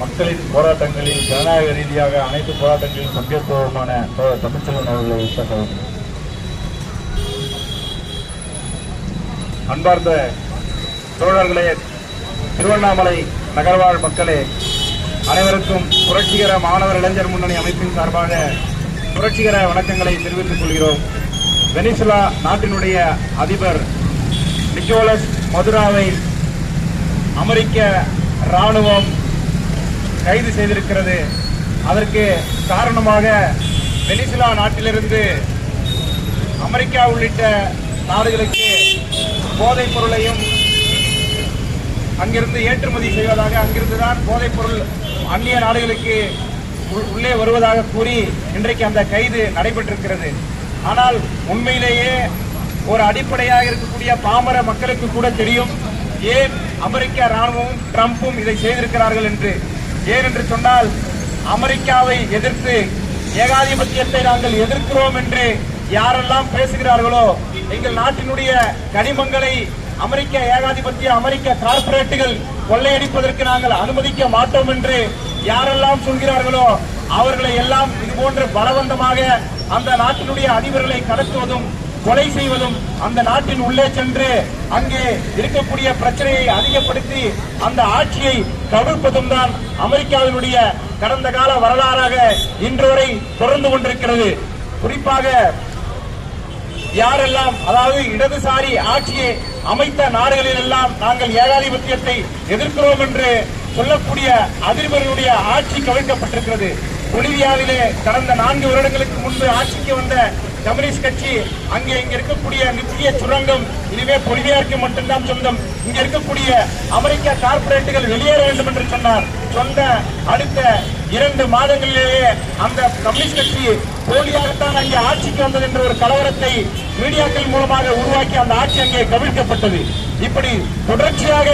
மக்களின் போராட்டங்களில் ஜனநாயக ரீதியாக அனைத்து போராட்டங்களிலும் பங்கேற்பவருமான தமிழ்ச்செல்வன் அவர்களை தகவல். அன்பார்ந்த தோழர்களே, திருவண்ணாமலை நகர்வாழ் மக்களே, அனைவருக்கும் புரட்சிகர மாணவர் இளைஞர் முன்னணி அமைப்பின் சார்பாக புரட்சிகர வணக்கங்களை தெரிவித்துக் கொள்கிறோம். வெனிசுலா நாட்டினுடைய அதிபர் நிக்கோலஸ் மதுரோவை அமெரிக்க ராணுவம் கைது செய்திருக்கிறது. அதற்கு காரணமாக வெனிசுலா நாட்டிலிருந்து அமெரிக்கா உள்ளிட்ட நாடுகளுக்கு போதைப் பொருளையும் அங்கிருந்து ஏற்றுமதி செய்வதாக, அங்கிருந்துதான் போதைப் பொருள் அந்நிய நாடுகளுக்கு உள்ளே வருவதாக கூறி இன்றைக்கு அந்த கைது நடைபெற்றிருக்கிறது. ஆனால் உண்மையிலேயே ஒரு அடிப்படையாக இருக்கக்கூடிய பாமர மக்களுக்கு கூட தெரியும் ஏன் அமெரிக்க ராணுவமும் ட்ரம்பும் இதை செய்திருக்கிறார்கள் என்று. ஏனென்று சொன்னால், அமெரிக்காவை எதிர்த்து ஏகாதிபத்தியத்தை நாங்கள் எதிர்க்கிறோம் என்று யாரெல்லாம் பேசுகிறார்களோ, எங்கள் நாட்டினுடைய கனிமங்களை அமெரிக்க ஏகாதிபத்திய அமெரிக்க கார்ப்பரேட்டுகள் கொள்ளையடிப்பதற்கு நாங்கள் அனுமதிக்க மாட்டோம் என்று யாரெல்லாம் சொல்கிறார்களோ அவர்களை எல்லாம் இதுபோன்று பலவந்தமாக அந்த நாட்டினுடைய அதிபர்களை கடத்துவதும் கொலை செய்வதும், அந்த நாட்டின் உள்ளே சென்று அங்கே இருக்கக்கூடிய பிரச்சனையை அதிகப்படுத்தி அந்த ஆட்சியை கவிழ்ப்பதும் தான் அமெரிக்காவினுடைய கடந்த கால வரலாறாக இன்று வரை தொடர்ந்து கொண்டிருக்கிறது. குறிப்பாக யாரெல்லாம், அதாவது இடதுசாரி ஆட்சியை அமைத்த நாடுகளில் எல்லாம் நாங்கள் ஏகாதிபத்தியத்தை எதிர்க்கிறோம் என்று சொல்லக்கூடிய அதிபர்களுடைய ஆட்சி கவிழ்க்கப்பட்டிருக்கிறது. பொலிவியாவிலே கடந்த 4 வருடங்களுக்கு முன்பு ஆட்சிக்கு வந்த கம்யூனிஸ்ட் கட்சி அங்கே இங்க இருக்கக்கூடிய நித்திய சுரங்கம் இதுவே பொலிவியாவுக்கு மட்டும்தான் சொந்தம், இங்க இருக்கக்கூடிய அமெரிக்க கார்ப்பரேட்டுகள் வெளியேற வேண்டும் என்று சொன்னார். சொந்த அடுத்த 2 மாதங்களிலேயே அந்த கம்யூனிஸ்ட் கட்சி போலியாகத்தான் அங்கே ஆட்சிக்கு வந்தது என்ற ஒரு கலவரத்தை மீடியாக்கள் மூலமாக உருவாக்கி அந்த ஆட்சி அங்கே கவிழ்க்கப்பட்டது. இப்படி தொடர்ச்சியாக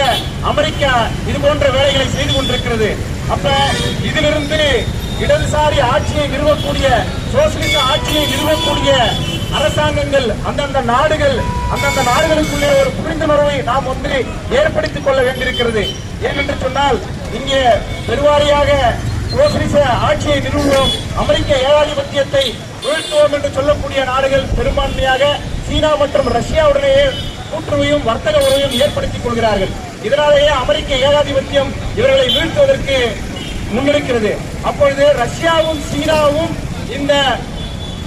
அமெரிக்கா இது போன்ற வேலைகளை செய்து கொண்டிருக்கிறது. அப்ப இதிலிருந்து இடதுசாரி ஆட்சியை நிறுவக்கூடிய, சோசியலிச ஆட்சியை நிறுவக்கூடிய அரசாங்கங்கள் அந்தந்த நாடுகளுக்குள்ளே ஒரு புரிந்துணர்வை நாம் ஒன்று ஏற்படுத்திக் கொள்ள வேண்டியிருக்கிறது. ஏனென்று சொன்னால், இங்கே பெருவாரியாக சோசியலிச ஆட்சியை நிறுவுவோம், அமெரிக்க ஏகாதிபத்தியத்தை வீழ்த்துவோம் என்று சொல்லக்கூடிய நாடுகள் பெரும்பான்மையாக சீனா மற்றும் ரஷ்யாவுடனேயே கூட்டுறவையும் வர்த்தக உறவையும் ஏற்படுத்திக் கொள்கிறார்கள். இதனாலேயே அமெரிக்க ஏகாதிபத்தியம் இவர்களை வீழ்த்துவதற்கு முன்னெடுக்கிறது. அப்பொழுது ரஷ்யாவும் சீனாவும் இந்த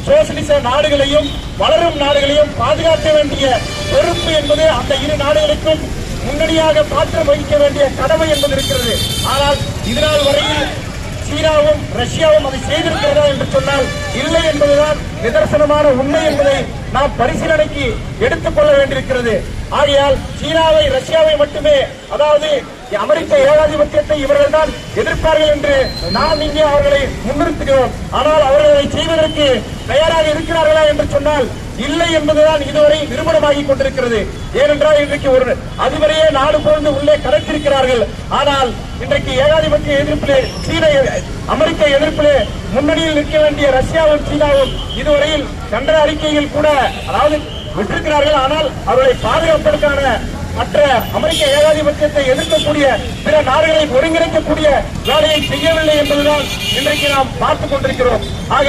சோசியலிச நாடுகளையும் வளரும் நாடுகளையும் பாதுகாக்க வேண்டிய பொறுப்பு என்பது அந்த 2 நாடுகளுக்கும் முன்னணியாக பாத்திரம் வகிக்க வேண்டிய கடமை என்பது இருக்கிறது. ஆனால் இதனால் வரையில் சீனாவும் ரஷ்யாவும் அதை செய்திருக்கிறதா என்று சொன்னால் இல்லை என்பதுதான் நிதர்சனமான உண்மை என்பதை நாம் பரிசீலனைக்கு எடுத்துக் கொள்ள வேண்டியிருக்கிறது. ஆகையால் சீனாவை ரஷ்யாவை மட்டுமே, அதாவது அமெரிக்க ஏகாதிபத்தியத்தை இவர்கள் தான் எதிர்ப்பார்கள் என்று நாம் இங்கே அவர்களை முன்னிறுத்துகிறோம். ஆனால் அவர்கள் அதை செய்வதற்கு தயாராக இருக்கிறார்களா என்று சொன்னால் இல்லை என்பதுதான் இதுவரை நிரூபணமாகிக் கொண்டிருக்கிறது. ஏனென்றால் இன்றைக்கு ஒரு அதிபரையே நாடு போன்று உள்ளே கடத்திருக்கிறார்கள். ஆனால் இன்றைக்கு ஏகாதிபத்திய எதிர்ப்பிலே, அமெரிக்க எதிர்ப்பிலே முன்னணியில் நிற்க வேண்டிய ரஷ்யாவும் சீனாவும் இதுவரையில் கண்டன அறிக்கையில் கூட, அதாவது விட்டிருக்கிறார்கள். ஆனால் அவர்களை பாதுகாப்பதற்கான மற்ற அமெரிக்க ஏகாதிபத்தியத்தை எதிர்க்கக்கூடிய பிற நாடுகளை ஒருங்கிணைக்கக்கூடிய வேலையை செய்யவில்லை என்பதுதான் இன்றைக்கு நாம் பார்த்துக் கொண்டிருக்கிறோம். ஆக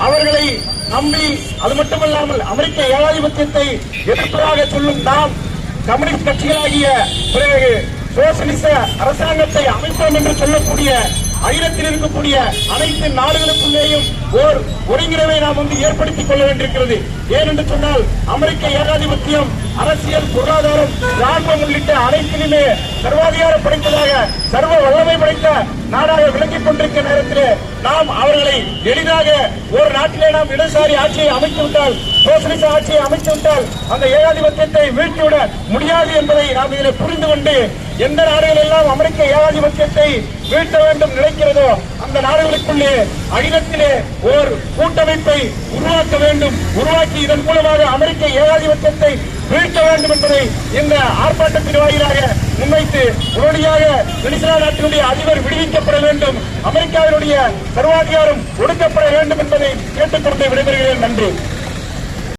அவர்களை நம்பி, அது மட்டுமல்லாமல் அமெரிக்க ஏகாதிபத்தியத்தை எதிர்ப்பதாக சொல்லும் நாம் கம்யூனிஸ்ட் கட்சிகளாகிய பிறகு சோசியலிச அரசாங்கத்தை அமைப்போம் என்று சொல்லக்கூடிய அகிலத்தில் இருக்கக்கூடிய அனைத்து நாடுகளுக்குள்ளேயும் ஓர் ஒருங்கிணைவை நாம் ஏற்படுத்திக் கொள்ள வேண்டியிருக்கிறது. ஏனென்று சொன்னால், அமெரிக்க ஏகாதிபத்தியம் அரசியல், பொருளாதாரம், ராணுவம் உள்ளிட்ட அனைத்திலுமே சர்வாதிகார படைத்ததாக, சர்வ வல்லமை படைத்த நாடாக விளங்கிக் கொண்டிருக்கிற நேரத்தில் நாம் அவர்களை எளிதாக ஒரு நாட்டிலே நாம் இடதுசாரி ஆட்சியை அமைத்துவிட்டால், சோசியலிச ஆட்சியை அமைத்துவிட்டால் அந்த ஏகாதிபத்தியத்தை வீழ்த்திவிட முடியாது என்பதை நாம் இதில் புரிந்து கொண்டு, எந்த நாடுகள் எல்லாம் அமெரிக்க ஏகாதிபத்தியத்தை வீழ்த்த வேண்டும் நினைக்கிறதோ அந்த நாடுகளுக்குள்ளே அகிலத்திலே ஒரு கூட்டமைப்பை உருவாக்க வேண்டும். உருவாக்கி இதன் மூலமாக அமெரிக்க ஏகாதிபத்தியத்தை வீழ்த்த வேண்டும் என்பதை இந்த ஆர்ப்பாட்டத்தின் வாயிலாக முன்வைத்து உடனடியாக வெனிசுலா நாட்டினுடைய அதிபர் விடுவிக்கப்பட வேண்டும், அமெரிக்காவினுடைய சர்வாதிகாரம் ஒடுக்கப்பட வேண்டும் என்பதை கேட்டுக்கொண்டு விடைபெறுகிறேன். நன்றி.